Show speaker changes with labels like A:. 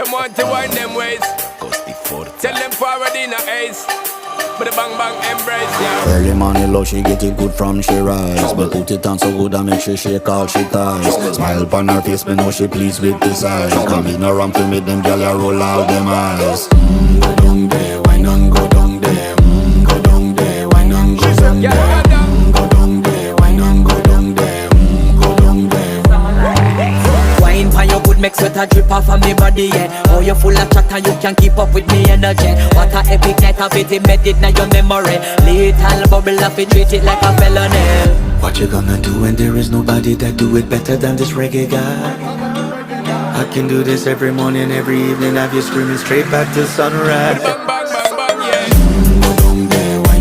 A: them want to wind them ways. Tell them forward in a ace. But the bang bang embrace, yeah.
B: Early morning love, she get it good from she rise. But put it on so good and make she shake all she ties. Smile upon her face, me know she pleased with this eyes. Come in around to make them gyal a roll out them eyes. Go down there, why not go down there? Go down there, why not go down there? Go down there, why not go down there? Go down there.
C: Wine pan your good make sweat a drip off of me body, yeah. Oh, you full of chatter, you can't keep up with me energy. What a epic night of it, embedded now your memory. Little bubble of it, treat it like a felony.
B: What you gonna do when there is nobody that do it better than this reggae guy? I can do this every morning, every evening, have you screaming straight back to sunrise.